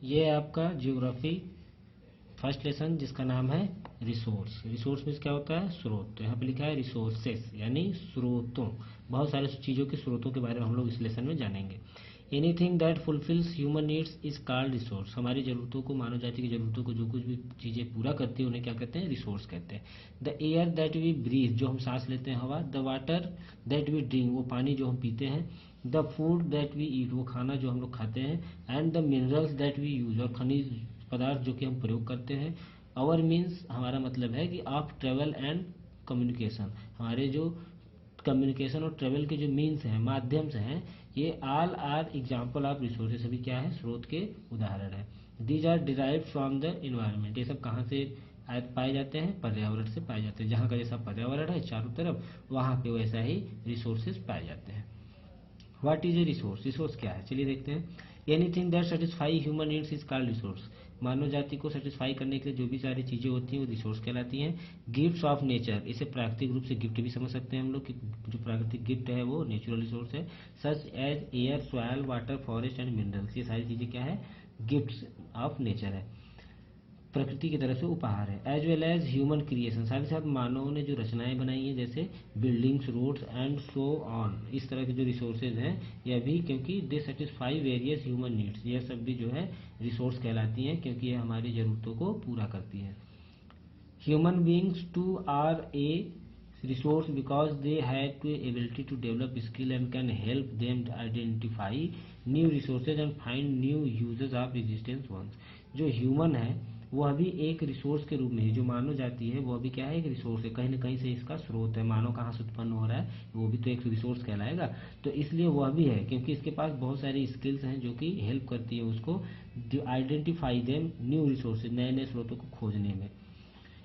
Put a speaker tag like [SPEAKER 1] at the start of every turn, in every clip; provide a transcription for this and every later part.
[SPEAKER 1] ये है आपका ज्योग्राफी फर्स्ट लेसन जिसका नाम है रिसोर्स। रिसोर्स मीन्स क्या होता है? स्रोत। तो यहाँ पे लिखा है रिसोर्सेस यानी स्रोतों। बहुत सारे चीज़ों के स्रोतों के बारे में हम लोग इस लेसन में जानेंगे। Anything that fulfils human needs is called resource. हमारी ज़रूरतों को, मानव जाति की ज़रूरतों को जो कुछ भी चीज़ें पूरा करती है उन्हें क्या कहते हैं? रिसोर्स कहते हैं। The air that we breathe, जो हम सांस लेते हैं हवा। The water that we drink, वो पानी जो हम पीते हैं। The food that we eat, वो खाना जो हम लोग खाते हैं। And the minerals that we use, और खनिज पदार्थ जो कि हम प्रयोग करते हैं। आवर मीन्स, हमारा मतलब है कि ऑफ ट्रेवल एंड कम्युनिकेशन, हमारे जो कम्युनिकेशन और ट्रेवल के जो मीन्स हैं, माध्यम से हैं, ये all are example of resources, सभी क्या है? स्रोत के उदाहरण है। These are derive from the environment, ये सब कहाँ से पाए जाते हैं? पर्यावरण से पाए जाते हैं। जहाँ का जैसा पर्यावरण है चारों तरफ, वहाँ पे वैसा ही रिसोर्सेज पाए जाते हैं। What is a resource? Resource क्या है? चलिए देखते हैं। Anything that satisfy human needs is called resource. मानव जाति को सेटिस्फाई करने के लिए जो भी सारी चीज़ें होती हैं वो रिसोर्स कहलाती हैं। गिफ्ट्स ऑफ नेचर, इसे प्राकृतिक रूप से गिफ्ट भी समझ सकते हैं हम लोग कि जो प्राकृतिक गिफ्ट है वो नेचुरल रिसोर्स है। Such as air, soil, water, forest and minerals, ये सारी चीज़ें क्या है? गिफ्ट्स ऑफ नेचर है, प्रकृति की तरफ से उपहार है। As well as human creation, साथ ही साथ मानव ने जो रचनाएं बनाई हैं जैसे buildings, roads and so on, इस तरह के जो रिसोर्सेज हैं यह भी, क्योंकि they satisfy various human needs, यह सब भी जो है रिसोर्स कहलाती हैं क्योंकि यह हमारी ज़रूरतों को पूरा करती है। Human beings too are a resource because they have to ability to develop skill and can help them identify new resources and find new uses of existing ones। जो ह्यूमन है वह भी एक रिसोर्स के रूप में है, जो मानव जाति है वह भी क्या है? एक रिसोर्स है, कहीं ना कहीं से इसका स्रोत है। मानव कहाँ से उत्पन्न हो रहा है? वो भी तो एक रिसोर्स कहलाएगा। तो इसलिए वह भी है क्योंकि इसके पास बहुत सारी स्किल्स हैं जो कि हेल्प करती है उसको आइडेंटिफाई देम न्यू रिसोर्सेज, नए नए स्रोतों को खोजने में।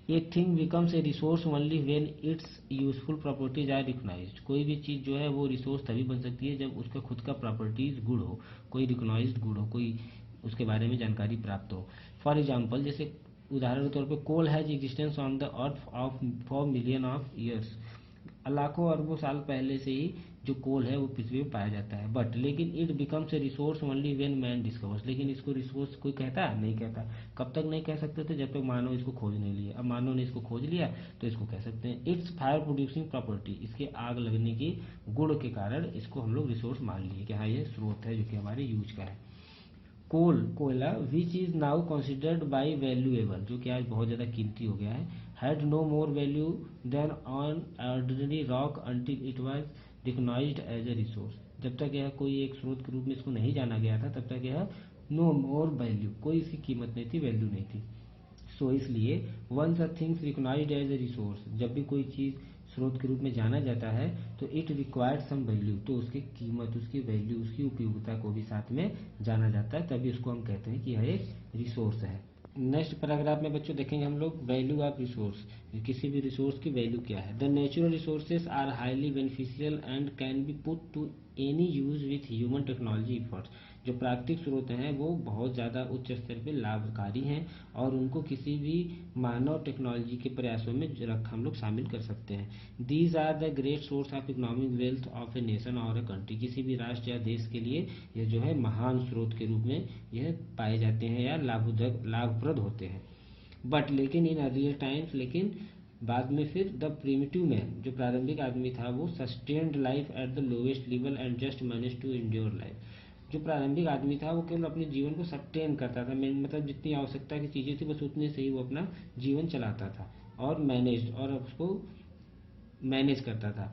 [SPEAKER 1] A thing becomes a resource only when its useful properties are recognised. कोई भी चीज़ जो है वो रिसोर्स तभी बन सकती है जब उसका खुद का प्रॉपर्टीज गुड हो, कोई रिकॉग्नाइज्ड गुड हो, कोई उसके बारे में जानकारी प्राप्त हो। फॉर एग्जाम्पल, जैसे उदाहरण के तौर पे coal has existence on the earth of for million of years. लाखों अरबों साल पहले से ही जो कोल है वो पृथ्वी में पाया जाता है। बट लेकिन it becomes a resource only when man discovers, लेकिन इसको रिसोर्स कोई कहता है? नहीं कहता। कब तक नहीं कह सकते थे? जब तक मानव इसको खोज नहीं लिया। अब मानव ने इसको खोज लिया तो इसको कह सकते हैं। इट्स फायर प्रोड्यूसिंग प्रॉपर्टी, इसके आग लगने की गुण के कारण इसको हम लोग रिसोर्स मान लिए कि हाँ ये स्रोत है जो कि हमारे यूज का है। कोल, कोयला, which is now considered by valuable, जो कि आज बहुत ज़्यादा कीमती हो गया है, had no more value than on ordinary rock until it was recognised as a resource. जब तक यह कोई एक स्रोत के रूप में इसको नहीं जाना गया था तब तक यह नो मोर वैल्यू, कोई इसकी कीमत नहीं थी, वैल्यू नहीं थी। सो इसलिए once a things recognised as a resource, जब भी कोई चीज़ स्रोत के रूप में जाना जाता है तो इट रिक्वायर्ड सम वैल्यू, तो उसकी कीमत, उसकी वैल्यू, उसकी उपयोगिता को भी साथ में जाना जाता है, तभी उसको हम कहते हैं कि यह एक रिसोर्स है। नेक्स्ट पैराग्राफ में बच्चों देखेंगे हम लोग वैल्यू ऑफ रिसोर्स, किसी भी रिसोर्स की वैल्यू क्या है। The natural resources are highly beneficial and can be put to any use with human technology efforts. जो प्राकृतिक स्रोत हैं वो बहुत ज़्यादा उच्च स्तर पे लाभकारी हैं और उनको किसी भी मानव टेक्नोलॉजी के प्रयासों में हम लोग शामिल कर सकते हैं। These are the great source of economic wealth of a nation और ए कंट्री, किसी भी राष्ट्र या देश के लिए यह जो है महान स्रोत के रूप में यह पाए जाते हैं या लाभप्रद होते हैं। बट लेकिन इन अर्लियर टाइम्स, लेकिन बाद में फिर द प्रिमिटिव मैन, जो प्रारंभिक आदमी था, वो sustained life at the lowest level and just manage to endure life. जो प्रारंभिक आदमी था वो केवल अपने जीवन को सस्टेन करता था, मतलब जितनी आवश्यकता की चीज़ें थी बस उतने से ही वो अपना जीवन चलाता था और उसको मैनेज करता था।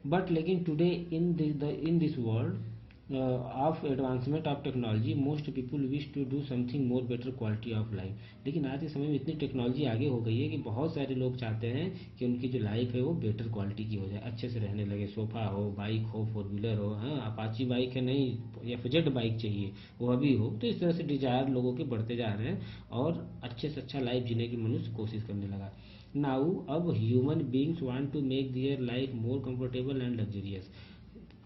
[SPEAKER 1] बट लेकिन today in this world of advancement of technology most people wish to do something more better quality of life. लेकिन आज के समय में इतनी टेक्नोलॉजी आगे हो गई है कि बहुत सारे लोग चाहते हैं कि उनकी जो लाइफ है वो बेटर क्वालिटी की हो जाए, अच्छे से रहने लगे, सोफा हो, बाइक हो, फोर व्हीलर हो, हाँ अपाची बाइक है नहीं, एफजेड बाइक चाहिए, वो अभी हो। तो इस तरह से डिजायर लोगों के बढ़ते जा रहे हैं और अच्छे से अच्छा लाइफ जीने की मनुष्य कोशिश करने लगा। नाउ अब human beings want to make their life more comfortable and luxurious,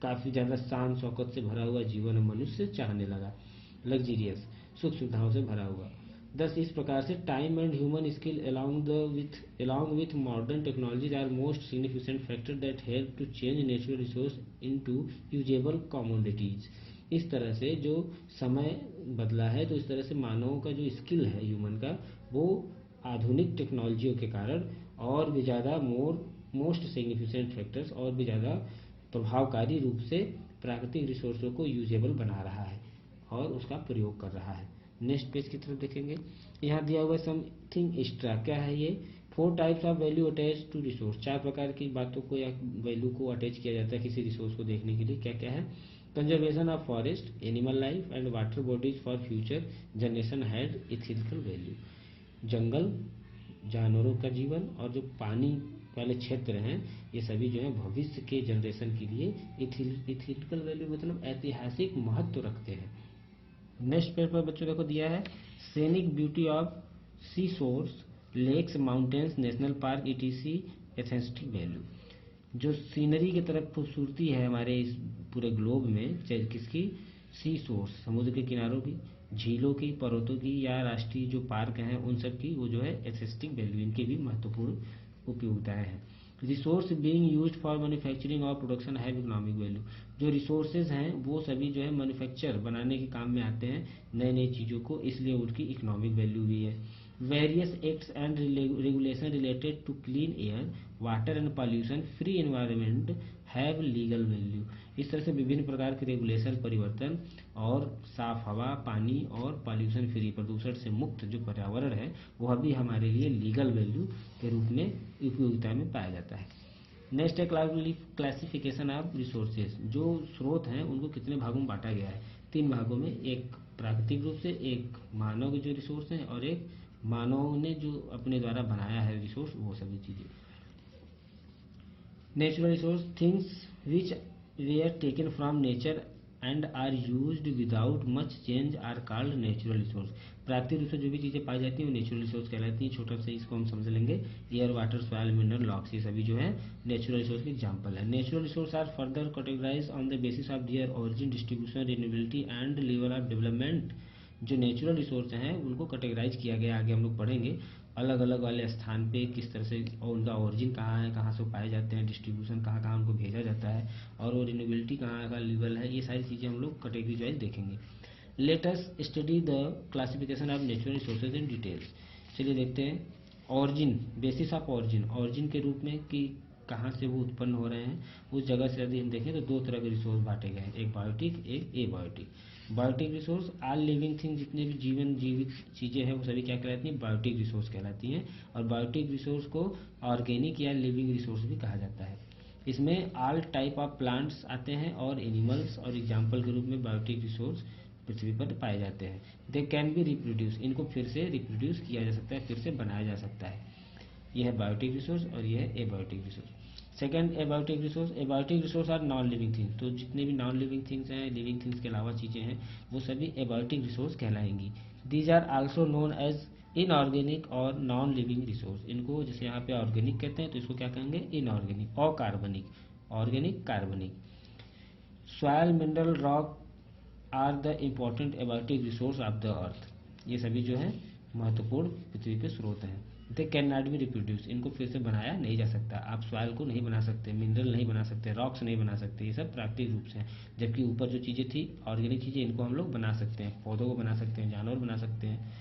[SPEAKER 1] काफ़ी ज़्यादा शान शौकत से भरा हुआ जीवन मनुष्य चाहने लगा, लग्जरियस, सुख सुविधाओं से भरा हुआ। दस इस प्रकार से time and human skill along with modern technologies are most significant factor that help to change natural resource into usable commodities। इस तरह से जो समय बदला है, तो इस तरह से मानवों का जो स्किल है ह्यूमन का, वो आधुनिक टेक्नोलॉजियों के कारण और भी ज़्यादा मोस्ट सिग्निफिकेंट फैक्टर्स और भी ज़्यादा प्रभावकारी रूप से प्राकृतिक रिसोर्सों को यूजेबल बना रहा है और उसका प्रयोग कर रहा है। नेक्स्ट पेज की तरफ देखेंगे। यहाँ दिया हुआ समथिंग एक्स्ट्रा, क्या है ये? 4 types of value attach to resource, 4 प्रकार की बातों को या वैल्यू को अटैच किया जाता है किसी रिसोर्स को देखने के लिए। क्या क्या है? Conservation of forest, animal life and water bodies for future generation had ethical value. जंगल, जानवरों का जीवन और जो पानी वाले क्षेत्र हैं, ये सभी जो है भविष्य के जनरेशन के लिए इथिकल वैल्यू मतलब ऐतिहासिक महत्व रखते हैं। नेक्स्ट पेज पर बच्चों देखो दिया है scenic beauty of sea source, lakes, mountains, national park ETC aesthetic value. जो सीनरी की तरफ खूबसूरती है हमारे इस पूरे ग्लोब में, चाहे किसकी? सी सोर्स, समुद्र के किनारों की, झीलों की, पर्वतों की या राष्ट्रीय जो पार्क हैं उन सब की, वो जो है एस्थेटिक वैल्यू, इनकी भी महत्वपूर्ण उपयोगिताएं हैं। Resource being used for manufacturing और प्रोडक्शन हैव इकोनॉमिक वैल्यू। जो रिसोर्सेज हैं वो सभी जो है मैन्युफैक्चर बनाने के काम में आते हैं नई नई चीज़ों को, इसलिए उनकी इकोनॉमिक वैल्यू भी है। Various acts and regulation related to clean air, water and pollution free environment have legal value. इस तरह से विभिन्न प्रकार के रेगुलेशन, परिवर्तन और साफ हवा, पानी और पॉल्यूशन फ्री, प्रदूषण से मुक्त जो पर्यावरण है, वह भी हमारे लिए लीगल वैल्यू के रूप में उपयोगिता में पाया जाता है। नेक्स्ट है क्लासिफिकेशन ऑफ रिसोर्सेज। जो स्रोत हैं उनको कितने भागों में बांटा गया है? 3 भागों में, एक प्राकृतिक रूप से, एक मानव के जो रिसोर्स हैं और एक मानव ने जो अपने द्वारा बनाया है रिसोर्स, वो सभी चीज़ें। Natural resource, things which were taken from nature and are used without much change are called natural resource. प्राकृतिक रूप से जो भी चीज़ें पाई जाती हैं वो नेचुरल रिसोर्स कहलाती हैं। छोटा सा इसको हम समझ लेंगे, air, water, soil, mineral, rocks, ये सभी जो है नेचुरल रिसोर्स के एग्जाम्पल है। Natural resource are further categorise on the basis of their origin, distribution, renewability and level of development. जो नेचुरल रिसोर्स हैं उनको कैटेगराइज किया गया, आगे हम लोग पढ़ेंगे, अलग अलग वाले स्थान पे किस तरह से, और उनका ओरिजिन कहाँ है, कहाँ से पाए जाते हैं, डिस्ट्रीब्यूशन कहाँ कहाँ उनको भेजा जाता है, और वो रिन्यूएबिलिटी कहाँ का लेवल है, ये सारी चीज़ें हम लोग कैटेगरी वाइज देखेंगे। Let us study the classification of natural resources in details. चलिए देखते हैं origin, basis of origin, origin के रूप में कि कहाँ से वो उत्पन्न हो रहे हैं, उस जगह से यदि हम देखें तो 2 तरह के रिसोर्स बांटे गए हैं, एक बायोटिक, एक abiotic. Biotic resource, all living thing, जितने भी जीवन जीवित चीज़ें हैं वो सभी क्या कहलाती हैं? बायोटिक रिसोर्स कहलाती हैं। और बायोटिक रिसोर्स को ऑर्गेनिक या लिविंग रिसोर्स भी कहा जाता है। इसमें ऑल टाइप ऑफ प्लांट्स आते हैं और एनिमल्स, और एग्जाम्पल के रूप में बायोटिक रिसोर्स पृथ्वी पर पाए जाते हैं। दे कैन बी रिप्रोड्यूस, इनको फिर से रिप्रोड्यूस किया जा सकता है, फिर से बनाया जा सकता है। यह है बायोटिक रिसोर्स और यह है abiotic resource. Second, abiotic resource, abiotic resource are non living things. तो जितने भी नॉन लिविंग थिंग्स हैं, लिविंग थिंग्स के अलावा चीज़ें हैं, वो सभी एबायोटिक रिसोर्स कहलाएंगी। These are also known as inorganic और नॉन लिविंग रिसोर्स। इनको जैसे यहाँ पे ऑर्गेनिक कहते हैं तो इसको क्या कहेंगे? इनऑर्गेनिक। और कार्बनिक, ऑर्गेनिक, कार्बनिक। Soil, mineral, rock are the important abiotic resource of the earth. ये सभी जो है महत्वपूर्ण पृथ्वी के स्रोत हैं। They can not be reproduce, इनको फिर से बनाया नहीं जा सकता। आप सॉइल को नहीं बना सकते, मिनरल नहीं बना सकते, रॉक्स नहीं बना सकते, ये सब प्राकृतिक रूप से हैं। जबकि ऊपर जो चीज़ें थी ऑर्गेनिक चीज़ें, इनको हम लोग बना सकते हैं, पौधों को बना सकते हैं, जानवर बना सकते हैं,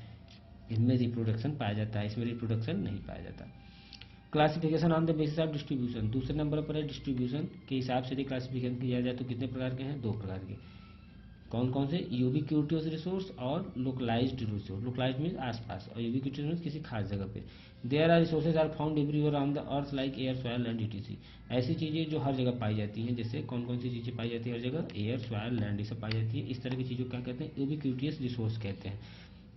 [SPEAKER 1] इनमें रिप्रोडक्शन पाया जाता है, इसमें रिप्रोडक्शन नहीं पाया जाता। Classification on the basis of distribution, दूसरे नंबर पर है डिस्ट्रीब्यूशन के हिसाब से यदि क्लासिफिकेशन किया जाए तो कितने प्रकार के हैं? 2 प्रकार के। कौन कौन से? यूबिक्यूटियस रिसोर्स और लोकलाइज्ड रिसोर्स। लोकलाइज्ड मीन्स आसपास और यूबिक्यूटियस मीन्स किसी खास जगह पे। There are resources are found everywhere on the earth like air, soil, land, ETC. ऐसी चीज़ें जो हर जगह पाई जाती हैं, जैसे कौन कौन सी चीज़ें पाई जाती है हर जगह? एयर, सॉयल, लैंड, ये सब पाई जाती है। इस तरह की चीज़ों को क्या कहते हैं? यूबिक्यूटियस रिसोर्स कहते हैं।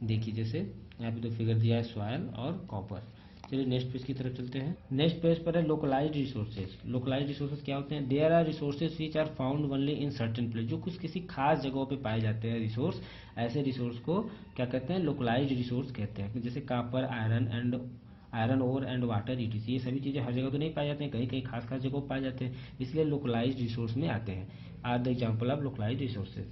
[SPEAKER 1] देखिए जैसे यहाँ पे 2 फिगर दिया है, सॉयल और कॉपर। चलिए नेक्स्ट पेज की तरफ चलते हैं। नेक्स्ट पेज पर है लोकलाइज्ड रिसोर्सेज। लोकलाइज्ड रिसोर्सेज क्या होते हैं? There are resources which are found only in certain place, जो कुछ किसी खास जगहों पे पाए जाते हैं रिसोर्स, ऐसे रिसोर्स को क्या कहते हैं? लोकलाइज्ड रिसोर्स कहते हैं। जैसे copper, iron ore and water, ETC. ये सभी चीज़ें हर जगह तो नहीं पाए जाते हैं, कहीं कहीं खास खास जगहों पर पाए जाते हैं, इसलिए लोकलाइज्ड रिसोर्स में आते हैं। Are the example of localized resources.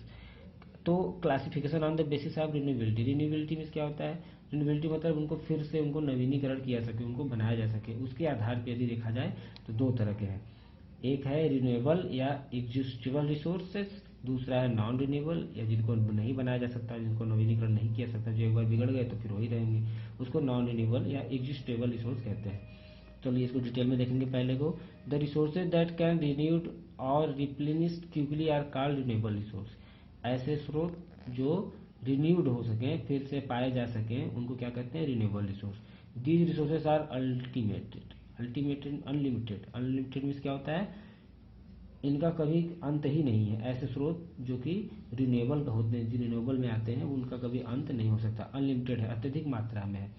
[SPEAKER 1] तो classification on the basis of renewability. Renewability means क्या होता है? रिन्यूएबिलिटी मतलब उनको फिर से उनको नवीनीकरण किया सके, उनको बनाया जा सके। उसके आधार पर यदि देखा जाए तो 2 तरह के हैं। एक है रिन्यूएबल या एग्जिस्टिबल रिसोर्सेज, दूसरा है नॉन रिन्यूएबल, या जिनको नहीं बनाया जा सकता, जिनको नवीनीकरण नहीं किया सकता, जो एक बार बिगड़ गए तो फिर वही रहेंगे, उसको नॉन रिन्यूएबल या एग्जिस्टेबल रिसोर्स कहते हैं। चलिए इसको डिटेल में देखेंगे। पहले को the resources that can renewed और replenished quickly are called renewable resource. ऐसे स्रोत जो रिन्यूड हो सकें, फिर से पाए जा सकें, उनको क्या कहते हैं? Renewable resource. These resources are ultimated unlimited. Unlimited means क्या होता है? इनका कभी अंत ही नहीं है। ऐसे स्रोत जो कि रिन्यूएबल होते हैं, जो रिन्यूएबल में आते हैं, उनका कभी अंत नहीं हो सकता। अनलिमिटेड है, अत्यधिक मात्रा में है।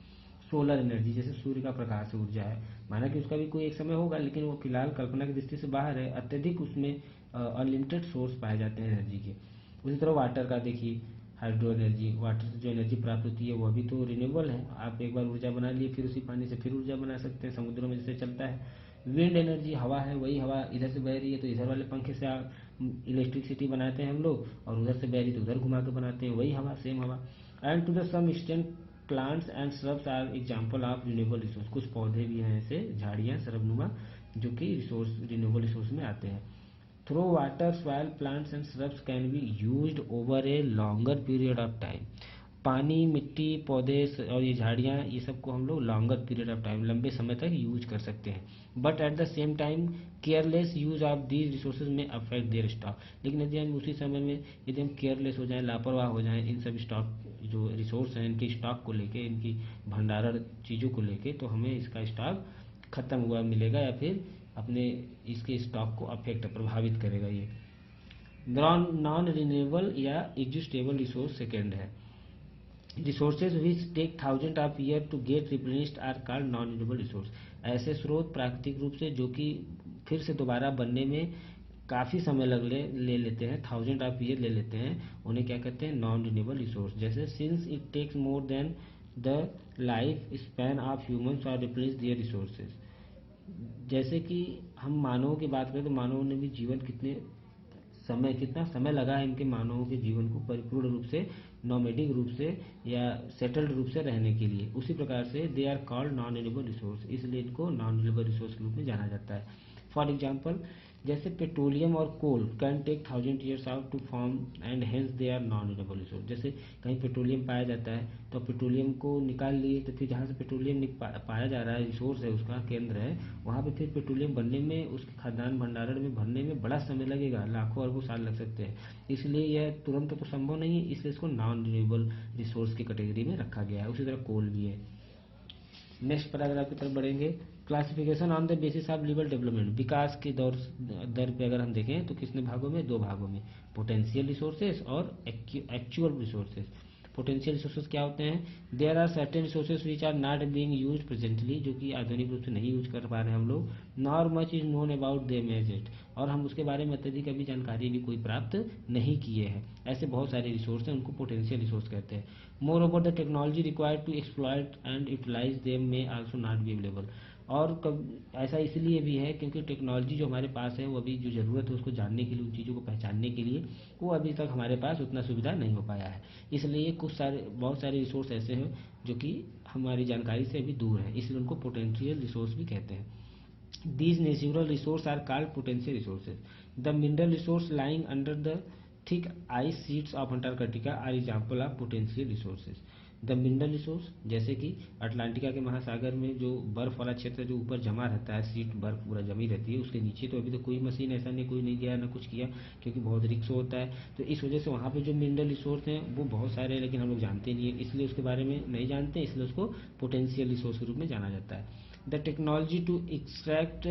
[SPEAKER 1] सोलर एनर्जी, जैसे सूर्य का प्रकाश से ऊर्जा है, माना कि उसका भी कोई एक समय होगा, लेकिन वो फिलहाल कल्पना की दृष्टि से बाहर है। अत्यधिक उसमें अनलिमिटेड सोर्स पाए जाते हैं एनर्जी के। उसी तरह वाटर का देखिए, हाइड्रो एनर्जी, वाटर से जो एनर्जी प्राप्त होती है वह भी तो रिन्यूएबल है। आप एक बार ऊर्जा बना लिए, फिर उसी पानी से फिर ऊर्जा बना सकते हैं, समुद्रों में जैसे चलता है। विंड एनर्जी, हवा है, वही हवा इधर से बह रही है तो इधर वाले पंखे से इलेक्ट्रिसिटी बनाते हैं हम लोग, और उधर से बह रही तो उधर घुमा के बनाते हैं, वही हवा, सेम हवा। And to the some extent plants and shrubs are example of renewable resource. कुछ पौधे भी हैं ऐसे, झाड़ियाँ, श्रबनुमा, जो कि रिसोर्स रिन्यूएबल रिसोर्स में आते हैं। Through water, soil, plants and shrubs can be used over a longer period of time. पानी, मिट्टी, पौधे और ये झाड़ियाँ, ये सबको हम लोग लॉन्गर पीरियड ऑफ टाइम, लंबे समय तक यूज कर सकते हैं। But at the same time careless use of these resources में अफेक्ट देयर स्टॉक। लेकिन यदि हम उसी समय में यदि हम केयरलेस हो जाएं, लापरवाह हो जाएं इन सब स्टॉक जो रिसोर्स हैं इनके स्टॉक को लेके, इनकी भंडारण चीज़ों को लेके, तो हमें इसका स्टॉक खत्म हुआ मिलेगा, या फिर अपने इसके स्टॉक को अफेक्ट, प्रभावित करेगा ये। नॉन रिन्यूएबल या एग्जिस्टेबल रिसोर्स सेकेंड है। Resources which take thousand of year to get replenished are called non renewable resource. ऐसे स्रोत प्राकृतिक रूप से जो कि फिर से दोबारा बनने में काफ़ी समय ले लेते हैं, थाउजेंड ऑफ ईयर ले लेते हैं, उन्हें क्या कहते हैं? Non renewable resource. जैसे since it takes more than the life span of humans are replace their resources. जैसे कि हम मानवों की बात करें तो मानवों ने भी जीवन कितना समय लगा है इनके मानवों के जीवन को परिपूर्ण रूप से, नॉमेडिक रूप से या सेटल्ड रूप से रहने के लिए। उसी प्रकार से they are called non renewable resource, इसलिए इनको नॉन रिन्यूएबल रिसोर्स के रूप में जाना जाता है। फॉर एग्जाम्पल, जैसे पेट्रोलियम और coal can take thousand years out to form and hence they are non renewable resource. जैसे कहीं पेट्रोलियम पाया जाता है तो पेट्रोलियम को निकाल लिए, तो फिर जहाँ से पेट्रोलियम पाया जा रहा है, रिसोर्स है, उसका केंद्र है, वहाँ पे फिर पेट्रोलियम बनने में, उसके खाद्यान्न भंडारण में भरने में बड़ा समय लगेगा, लाखों अरबों साल लग सकते हैं। इसलिए यह तुरंत तो संभव नहीं है, इसलिए इसको नॉन रिन्यूएबल रिसोर्स की कैटेगरी में रखा गया है। उसी तरह कोल भी है। नेक्स्ट पैराग्राफ की तरफ बढ़ेंगे। Classification on the basis of level development. विकास के दर पे अगर हम देखें तो कितने भागों में? दो भागों में, पोटेंशियल रिसोर्सेज और एक्चुअल रिसोर्सेज। पोटेंशियल रिसोर्सेज क्या होते हैं? There are certain resources which are not being used presently, जो कि आधुनिक रूप से नहीं यूज कर पा रहे हैं हम लोग। Nor much is known about them as it, और हम उसके बारे में अत्यधिक अभी जानकारी भी कोई प्राप्त नहीं किए हैं। ऐसे बहुत सारे रिसोर्स हैं, उनको पोटेंशियल रिसोर्स कहते हैं। Moreover the technology required to exploit and utilise them may also not be available. और ऐसा इसलिए भी है क्योंकि टेक्नोलॉजी जो हमारे पास है वो अभी जो ज़रूरत है उसको जानने के लिए, उन चीज़ों को पहचानने के लिए, वो अभी तक हमारे पास उतना सुविधा नहीं हो पाया है। इसलिए बहुत सारे रिसोर्स ऐसे हैं जो कि हमारी जानकारी से अभी दूर है, इसलिए उनको पोटेंशियल रिसोर्स भी कहते हैं। These natural resources are called potential resources. The mineral resource lying under the thick ice sheets of Antarctica are example of potential resources. The mineral resource, जैसे कि अटलांटिका के महासागर में जो बर्फ वाला क्षेत्र जो ऊपर जमा रहता है, सीट बर्फ पूरा जमी रहती है, उसके नीचे तो अभी तो कोई मशीन ऐसा नहीं, कोई नहीं गया ना कुछ किया, क्योंकि बहुत रिस्क होता है। तो इस वजह से वहाँ पे जो मिनरल रिसोर्स हैं वो बहुत सारे हैं, लेकिन हम लोग जानते नहीं है, इसलिए उसके बारे में नहीं जानते, इसलिए उसको पोटेंशियल रिसोर्स के रूप में जाना जाता है। The technology to extract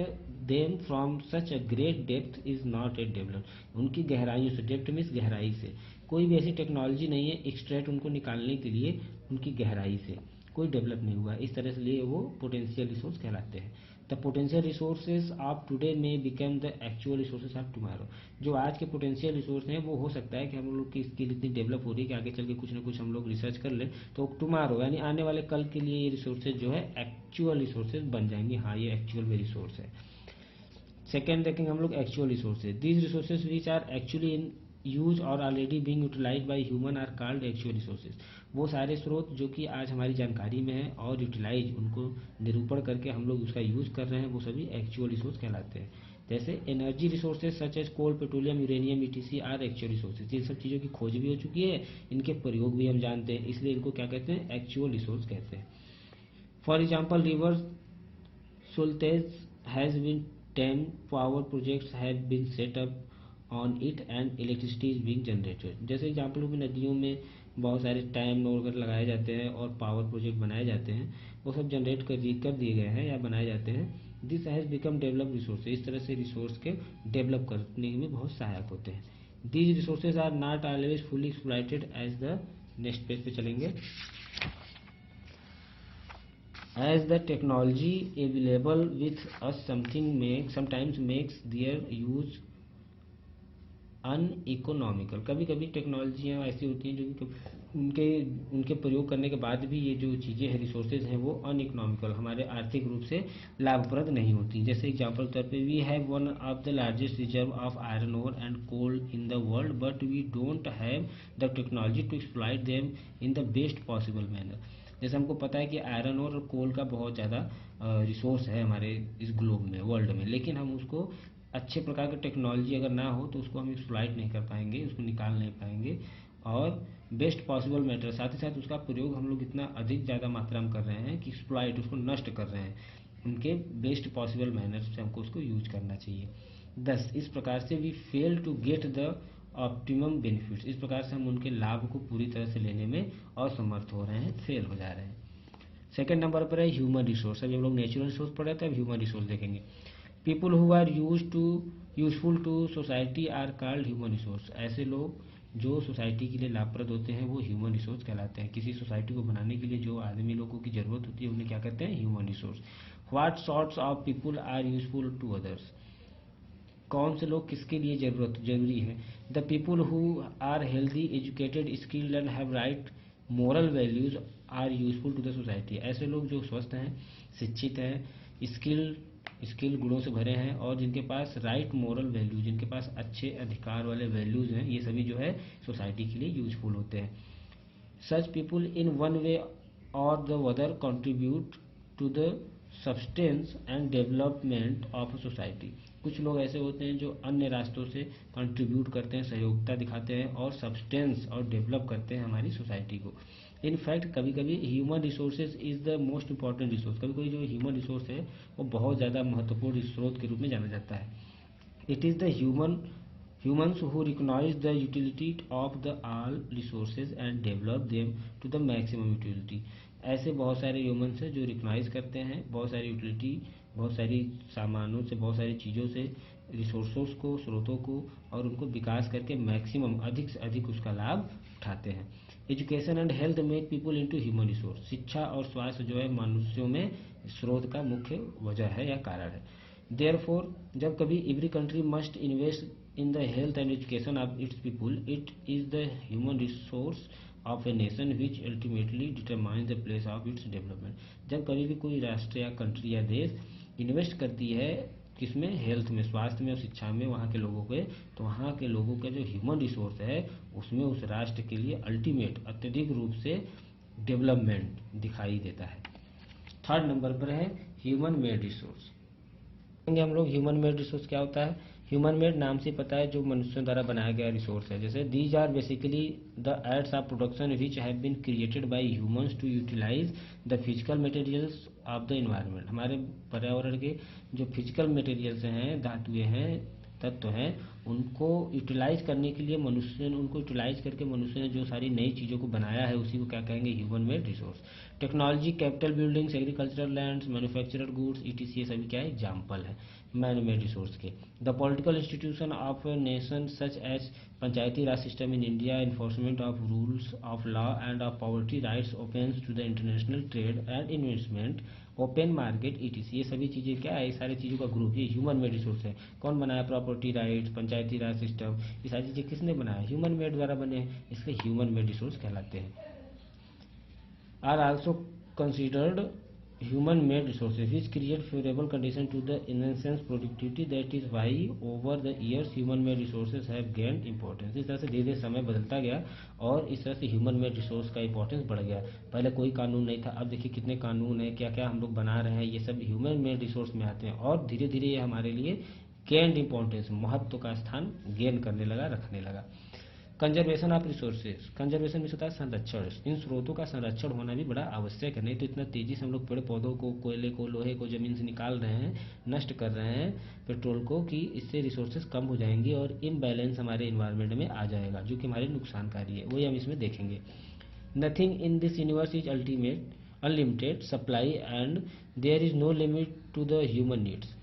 [SPEAKER 1] them from such a great depth is not yet developed. उनकी गहराइयों से, डेप्थ मीन्स गहराई से, कोई भी ऐसी टेक्नोलॉजी नहीं है एक्सट्रैक्ट उनको निकालने के लिए उनकी गहराई से, कोई डेवलप नहीं हुआ। इस तरह से लिए वो पोटेंशियल रिसोर्स कहलाते हैं। The potential resources of today में become the actual resources of tomorrow. जो आज के पोटेंशियल रिसोर्स हैं वो हो सकता है कि हम लोग की स्किल इतनी डेवलप हो रही है कि आगे चल के कुछ ना कुछ हम लोग रिसर्च कर लें तो टुमारो यानी आने वाले कल के लिए ये रिसोर्सेज जो है एक्चुअल रिसोर्सेज बन जाएंगे। हाँ, ये एक्चुअल में रिसोर्स है। सेकेंड देखेंगे हम लोग actual resources. These resources which are actually in use और already being utilized by human are called actual resources. वो सारे स्रोत जो कि आज हमारी जानकारी में है और यूटिलाइज, उनको निरूपण करके हम लोग उसका यूज कर रहे हैं, वो सभी एक्चुअल रिसोर्स कहलाते हैं। जैसे energy resources such as coal, petroleum, uranium, ETC are actual resources. ये सब चीज़ों की खोज भी हो चुकी है, इनके प्रयोग भी हम जानते हैं, इसलिए इनको क्या कहते हैं, एक्चुअल रिसोर्स कहते हैं। For example river Sultan's has been 10 power projects have been set up on it and electricity is being generated। जैसे एग्जाम्पल में नदियों में बहुत सारे डैम वगैरह लगाए जाते हैं और पावर प्रोजेक्ट बनाए जाते हैं, वो सब जनरेट कर दिए गए हैं या बनाए जाते हैं। This has become develop resource, इस तरह से रिसोर्स के डेवलप करने में बहुत सहायक होते हैं। These resources are not always fully exploited as the, next page पे चलेंगे। As the technology available with us sometimes makes their use uneconomical। कभी कभी टेक्नोलॉजियाँ ऐसी होती हैं जो कि उनके प्रयोग करने के बाद भी ये जो चीज़ें हैं, रिसोर्सेज हैं, वो अनइकोनॉमिकल, हमारे आर्थिक रूप से लाभप्रद नहीं होती। जैसे एग्जाम्पल तौर पे we have one of the largest reserve of iron ore and coal in the world but we don't have the technology to exploit them in the best possible manner. जैसे हमको पता है कि आयरन और कोल का बहुत ज़्यादा रिसोर्स है हमारे इस ग्लोब में, वर्ल्ड में, लेकिन हम उसको अच्छे प्रकार की टेक्नोलॉजी अगर ना हो तो उसको हम एक्सप्लॉइट नहीं कर पाएंगे, उसको निकाल नहीं पाएंगे। और बेस्ट पॉसिबल मैटर, साथ ही साथ उसका प्रयोग हम लोग इतना अधिक ज़्यादा मात्रा में कर रहे हैं कि एक्सप्लॉइट, उसको नष्ट कर रहे हैं। उनके बेस्ट पॉसिबल मैनर से हमको उसको यूज करना चाहिए। 10 इस प्रकार से we fail to get the optimum benefits, इस प्रकार से हम उनके लाभ को पूरी तरह से लेने में असमर्थ हो रहे हैं, फेल हो जा रहे हैं। सेकंड नंबर पर है ह्यूमन रिसोर्स। अभी हम लोग नेचुरल रिसोर्स पढ़े थे, अब ह्यूमन रिसोर्स देखेंगे। People who are useful to society are called human resource. ऐसे लोग जो सोसाइटी के लिए लाभप्रद होते हैं वो ह्यूमन रिसोर्स कहलाते हैं। किसी सोसाइटी को बनाने के लिए जो आदमी लोगों की जरूरत होती है उन्हें क्या कहते हैं, human resource. What sorts of people are useful to others, कौन से लोग किसके लिए जरूरी है। The people who are healthy, educated, skilled and have right moral values are useful to the society. ऐसे लोग जो स्वस्थ हैं, शिक्षित हैं, स्किल गुणों से भरे हैं और जिनके पास राइट मोरल वैल्यू, जिनके पास अच्छे अधिकार वाले वैल्यूज हैं, ये सभी जो है सोसाइटी के लिए यूजफुल होते हैं। सच पीपुल इन वन वे और the other contribute to the substance and development of society. कुछ लोग ऐसे होते हैं जो अन्य रास्तों से कंट्रीब्यूट करते हैं, सहयोगिता दिखाते हैं और सब्सटेंस और डेवलप करते हैं हमारी सोसाइटी को। इनफैक्ट कभी कभी human resources is the most important resource, कभी कभी जो ह्यूमन रिसोर्स है वो बहुत ज़्यादा महत्वपूर्ण स्रोत के रूप में जाना जाता है। It is the humans who recognize the utility of the all resources and develop them to the maximum utility। ऐसे बहुत सारे ह्यूमंस हैं जो रिकॉग्नाइज करते हैं बहुत सारी यूटिलिटी, बहुत सारी सामानों से, बहुत सारी चीज़ों से रिसोर्सों को, स्रोतों को, और उनको विकास करके मैक्सिमम, अधिक से अधिक उसका लाभ उठाते हैं। Education and health make people into human resource. शिक्षा और स्वास्थ्य जो है मनुष्यों में स्रोत का मुख्य वजह है या कारण है। देयरफॉर जब कभी every country must invest in the health and education of its people, it is the human resource of a nation which ultimately determine the place of its development. जब कभी भी कोई राष्ट्र या कंट्री या देश इन्वेस्ट करती है किसमें, हेल्थ में, स्वास्थ्य में और शिक्षा में वहाँ के लोगों के, तो वहाँ के लोगों का जो ह्यूमन रिसोर्स है उसमें उस राष्ट्र के लिए अल्टीमेट, अत्यधिक रूप से डेवलपमेंट दिखाई देता है। थर्ड नंबर पर है ह्यूमन मेड रिसोर्स। हम लोग ह्यूमन मेड रिसोर्स क्या होता है। ह्यूमन मेड नाम से पता है जो मनुष्यों द्वारा बनाया गया रिसोर्स है। जैसे these are basically the aids of production which have been created by humans to utilise the physical materials of the environment. हमारे पर्यावरण के जो फिजिकल मटेरियल्स हैं, धातुएं हैं, तत्व हैं, उनको यूटिलाइज करने के लिए मनुष्य ने, उनको यूटिलाइज करके मनुष्य ने जो सारी नई चीज़ों को बनाया है उसी को क्या कहेंगे, human made resource. Technology, capital buildings, agricultural lands, manufactured goods, etc, ये सभी क्या है, एग्जाम्पल है मैन मेड रिसोर्स के। The political institution of nation such as panchayati raj system in India, enforcement of rules of law and of poverty rights, opens to the international trade and investment, open market, etc, ये सभी चीज़ें क्या है, ये सारी चीज़ों का ग्रुप, ये ह्यूमन मेड रिसोर्स है। कौन बनाया, प्रॉपर्टी राइट्स, पंचायती राज सिस्टम, ये सारी चीज़ें किसने बनाया, ह्यूमन मेड द्वारा बने हैं, इसलिए ह्यूमन मेड रिसोर्स कहलाते हैं। Are also considered human made resources which create favorable condition to the enhance productivity, that is why over the years human made resources have gained importance। इस तरह से धीरे धीरे समय बदलता गया और इस तरह से ह्यूमन मेड रिसोर्स का इंपॉर्टेंस बढ़ गया। पहले कोई कानून नहीं था, अब देखिए कितने कानून है, क्या क्या हम लोग बना रहे हैं, ये सब ह्यूमन मेड रिसोर्स में आते हैं और धीरे धीरे ये हमारे लिए गेन्ड इंपॉर्टेंस, महत्व का स्थान गेन करने लगा, रखने लगा। कंजर्वेशन ऑफ रिसोर्सेज, कंजर्वेशन में होता है संरक्षण। इन स्रोतों का संरक्षण होना भी बड़ा आवश्यक है, नहीं तो इतना तेजी से हम लोग पेड़ पौधों को, कोयले को, लोहे को जमीन से निकाल रहे हैं, नष्ट कर रहे हैं पेट्रोल को, कि इससे रिसोर्सेज कम हो जाएंगे और इम्बैलेंस हमारे इन्वायरमेंट में आ जाएगा, जो कि हमारे नुकसानकारी है, वही हम इसमें देखेंगे। Nothing in this universe is ultimate unlimited supply and there is no limit to the human needs.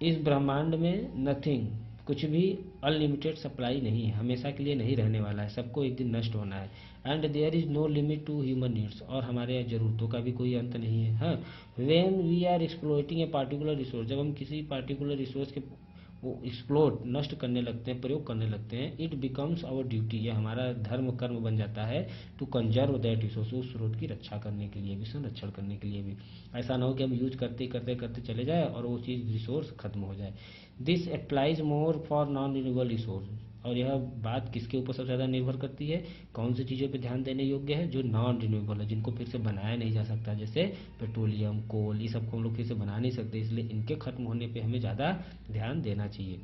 [SPEAKER 1] इस ब्रह्मांड में नथिंग, कुछ भी अनलिमिटेड सप्लाई नहीं है, हमेशा के लिए नहीं रहने वाला है, सबको एक दिन नष्ट होना है। And there is no limit to human needs, और हमारे ज़रूरतों का भी कोई अंत नहीं है। हाँ, when we are exploiting a particular resource, जब हम किसी पार्टिकुलर रिसोर्स के वो एक्सप्लोर, नष्ट करने लगते हैं, प्रयोग करने लगते हैं, इट बिकम्स आवर ड्यूटी, ये हमारा धर्म कर्म बन जाता है, टू कंजर्व दैट रिसोर्स, उस स्रोत की रक्षा करने के लिए भी, संरक्षण करने के लिए भी। ऐसा ना हो कि हम यूज करते करते करते चले जाए और वो चीज़ रिसोर्स खत्म हो जाए। This applies more for non renewable resource, और यह बात किसके ऊपर सबसे ज़्यादा निर्भर करती है, कौन सी चीज़ों पे ध्यान देने योग्य है, जो नॉन रिन्यूएबल है, जिनको फिर से बनाया नहीं जा सकता, जैसे पेट्रोलियम, कोल, ये सब को हम लोग फिर से बना नहीं सकते, इसलिए इनके खत्म होने पे हमें ज़्यादा ध्यान देना चाहिए।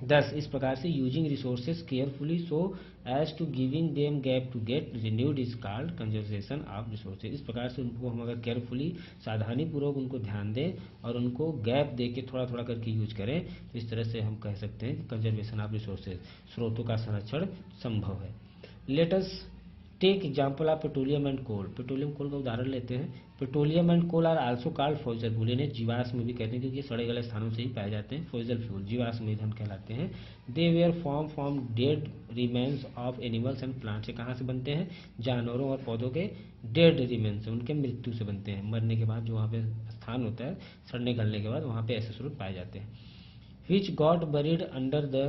[SPEAKER 1] दस, इस प्रकार से using resources carefully so as to giving them gap to get renewed is called conservation of resources. इस प्रकार से उनको हम अगर केयरफुली, सावधानी पूर्वक उनको ध्यान दें और उनको गैप दे के थोड़ा थोड़ा करके यूज करें, तो इस तरह से हम कह सकते हैं कि कंजर्वेशन ऑफ रिसोर्सेज, स्रोतों का संरक्षण संभव है। Let's take example of petroleum and coal, petroleum coal का उदाहरण लेते हैं। Petroleum and coal are also called fossil fuel, इन्हें जीवाश्म भी कहते हैं, क्योंकि ये सड़े गले स्थानों से ही पाए जाते हैं। फॉसिल फ्यूल, जीवाश्म ईंधन कहलाते हैं। They were form from dead remains of animals and plants, से कहाँ से बनते हैं, जानवरों और पौधों के डेड रिमेन्स से, उनके मृत्यु से बनते हैं, मरने के बाद जो वहाँ पे स्थान होता है, सड़ने गलने के बाद वहाँ पे ऐसे स्रोत पाए जाते हैं। Which got buried under the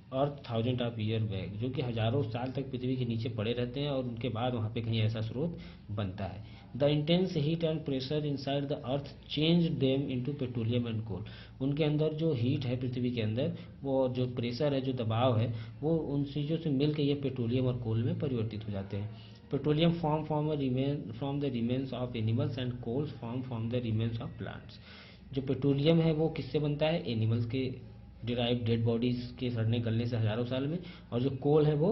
[SPEAKER 1] earth thousand of year back, जो कि हजारों साल तक पृथ्वी के नीचे पड़े रहते हैं और उनके बाद वहाँ पे कहीं ऐसा स्रोत बनता है। The intense heat and pressure inside the earth change them into petroleum and coal, उनके अंदर जो हीट है पृथ्वी के अंदर, वो जो प्रेशर है, जो दबाव है, वो उन चीज़ों से मिलकर ये पेट्रोलियम और कोल में परिवर्तित हो जाते हैं। Petroleum form from the remains of animals and coals form from the remains of plants, जो पेट्रोलियम है वो किससे बनता है, एनिमल्स के डिराइव डेड बॉडीज के सड़ने गलने से हजारों साल में, और जो कोल है वो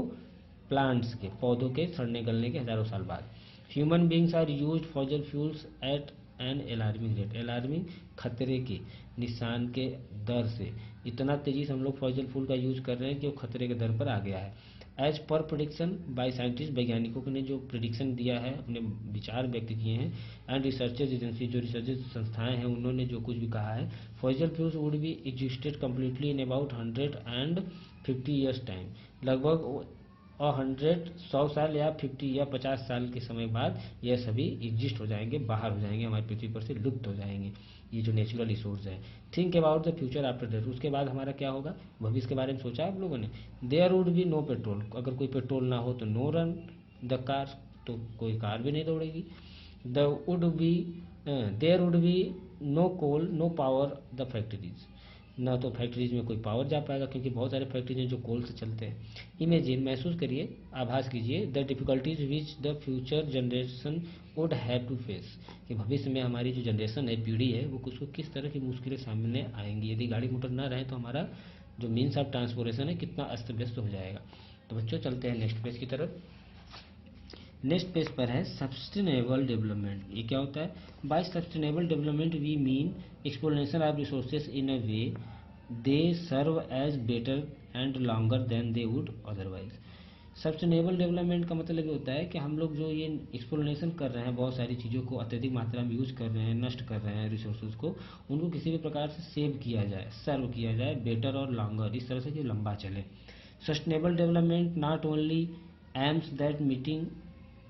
[SPEAKER 1] प्लांट्स के, पौधों के सड़ने गलने के हजारों साल बाद। Human beings are use fossil fuels at an alarming rate, alarming, खतरे के निशान के दर से, इतना तेजी से हम लोग फॉसिल फ्यूल का यूज कर रहे हैं कि वो खतरे के दर पर आ गया है। As per prediction by scientist, वैज्ञानिकों ने जो प्रिडिक्शन दिया है, अपने विचार व्यक्त किए हैं, एंड रिसर्चेज एजेंसी, जो रिसर्चेज संस्थाएं हैं, उन्होंने जो कुछ भी कहा है, fossil fuels would be existed completely in about 150 years time, लगभग 100 साल या 50 या 50 साल के समय बाद यह सभी एग्जिस्ट हो जाएंगे, बाहर हो जाएंगे, हमारी पृथ्वी पर से लुप्त हो जाएंगे, ये जो नेचुरल रिसोर्स है। Think about the future after death, उसके बाद हमारा क्या होगा, भविष्य के बारे में सोचा आप लोगों ने। There would be no petrol, अगर कोई पेट्रोल ना हो तो नो रन द कार, तो कोई कार भी नहीं दौड़ेगी। The would be there would be no coal no power the factories, ना तो फैक्ट्रीज में कोई पावर जा पाएगा, क्योंकि बहुत सारे फैक्ट्रीज हैं जो कोल से चलते हैं। इमेजिन, महसूस करिए, आभास कीजिए, the difficulties which the future generation would have to face, कि भविष्य में हमारी जो जनरेशन है, पीढ़ी है, वो उसको किस तरह की मुश्किलें सामने आएंगी। यदि गाड़ी मोटर ना रहे तो हमारा जो मीन्स ऑफ ट्रांसपोर्टेशन है कितना अस्त व्यस्त हो जाएगा। तो बच्चों चलते हैं नेक्स्ट पेज की तरफ। नेक्स्ट पेज पर है सस्टेनेबल डेवलपमेंट। ये क्या होता है, by sustainable development we mean exploration of resources in a way they serve as better and longer than they would otherwise. Sustainable development का मतलब ये होता है कि हम लोग जो ये एक्सप्लोरेशन कर रहे हैं, बहुत सारी चीज़ों को अत्यधिक मात्रा में यूज कर रहे हैं, नष्ट कर रहे हैं रिसोर्सेज को, उनको किसी भी प्रकार से सेव किया जाए, सर्व किया जाए, बेटर और लॉन्गर, इस तरह से कि लंबा चले। Sustainable development not only aims that meeting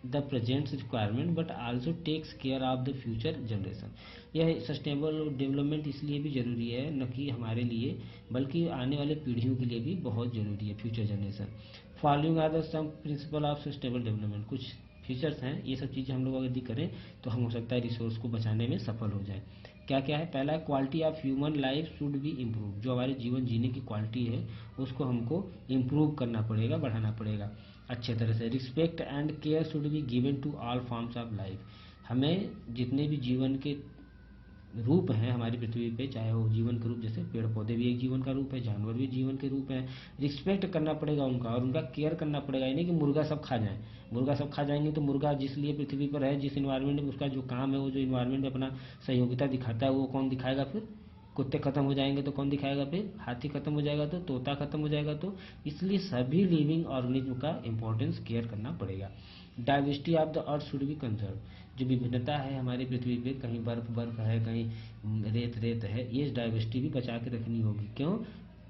[SPEAKER 1] the present requirement but also takes care of the future generation. यह सस्टेनेबल डेवलपमेंट इसलिए भी जरूरी है, न कि हमारे लिए बल्कि आने वाले पीढ़ियों के लिए भी बहुत जरूरी है, future generation. Following are the some principle of sustainable development, कुछ फीचर्स हैं, ये सब चीज़ें हम लोग अगर करें तो हम हो सकता है रिसोर्स को बचाने में सफल हो जाए। क्या क्या है, पहला है quality of human life should be improve, जो हमारे जीवन जीने की क्वालिटी है उसको हमको इम्प्रूव करना पड़ेगा, बढ़ाना पड़ेगा अच्छे तरह से। Respect and care should be given to all forms of life, हमें जितने भी जीवन के रूप हैं हमारी पृथ्वी पे, चाहे वो जीवन के रूप, जैसे पेड़ पौधे भी एक जीवन का रूप है, जानवर भी जीवन के रूप है, रिस्पेक्ट करना पड़ेगा उनका और उनका केयर करना पड़ेगा। यानी कि मुर्गा सब खा जाए, मुर्गा सब खा जाएंगे तो मुर्गा जिस लिए पृथ्वी पर है, जिस इन्वायरमेंट में उसका जो काम है, वो जो इन्वायरमेंट में अपना सहयोगिता दिखाता है, वो कौन दिखाएगा फिर? कुत्ते खत्म हो जाएंगे तो कौन दिखाएगा फिर? हाथी खत्म हो जाएगा तो तोता खत्म हो जाएगा तो। इसलिए सभी लिविंग ऑर्गेनिज्म का इंपॉर्टेंस केयर करना पड़ेगा। Diversity of the earth should be conserve. जो विभिन्नता है हमारी पृथ्वी पे, कहीं बर्फ बर्फ है, कहीं रेत रेत है, ये डाइवर्सिटी भी बचा के रखनी होगी। क्यों?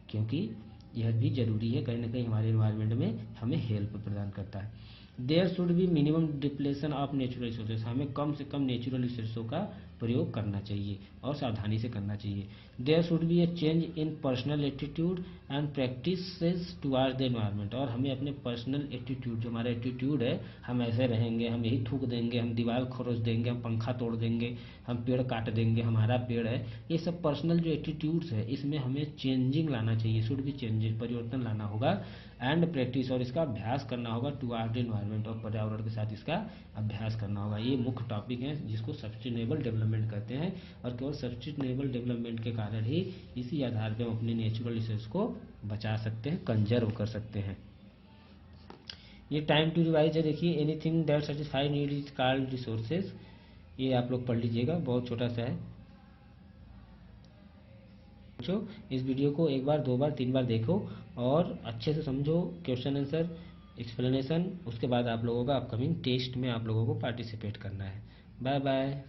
[SPEAKER 1] क्योंकि यह भी जरूरी है, कहीं ना कहीं हमारे इन्वायरमेंट में हमें हेल्प प्रदान करता है। There should be minimum depletion of natural resources. हमें कम से कम नेचुरल रिसोर्सों का प्रयोग करना चाहिए और सावधानी से करना चाहिए। There should be a change in personal attitude and practices towards the environment. और हमें अपने पर्सनल एटीट्यूड, जो हमारा एटीट्यूड है, हम ऐसे रहेंगे, हम यही थूक देंगे, हम दीवार खरोच देंगे, हम पंखा तोड़ देंगे, हम पेड़ काट देंगे, हमारा पेड़ है, ये सब पर्सनल जो एटीट्यूड्स है, इसमें हमें चेंजिंग लाना चाहिए। शुड बी चेंजिंग, परिवर्तन लाना होगा। एंड प्रैक्टिस, और इसका अभ्यास करना होगा टुवार्ड एनवायरनमेंट, और पर्यावरण के साथ इसका अभ्यास करना होगा। ये मुख्य टॉपिक है जिसको सस्टेनेबल डेवलपमेंट कहते हैं। और केवल सस्टेनेबल डेवलपमेंट के कारण ही इसी आधार पर हम अपने नेचुरल रिसोर्स को बचा सकते हैं, कंजर्व कर सकते हैं। ये टाइम टू रिवाइज है, देखिए, anything that satisfy need is called resources. ये आप लोग पढ़ लीजिएगा, बहुत छोटा सा है। इस वीडियो को एक बार, दो बार, तीन बार देखो और अच्छे से समझो क्वेश्चन आंसर एक्सप्लेनेशन। उसके बाद आप लोगों का अपकमिंग टेस्ट में आप लोगों को पार्टिसिपेट करना है। Bye bye.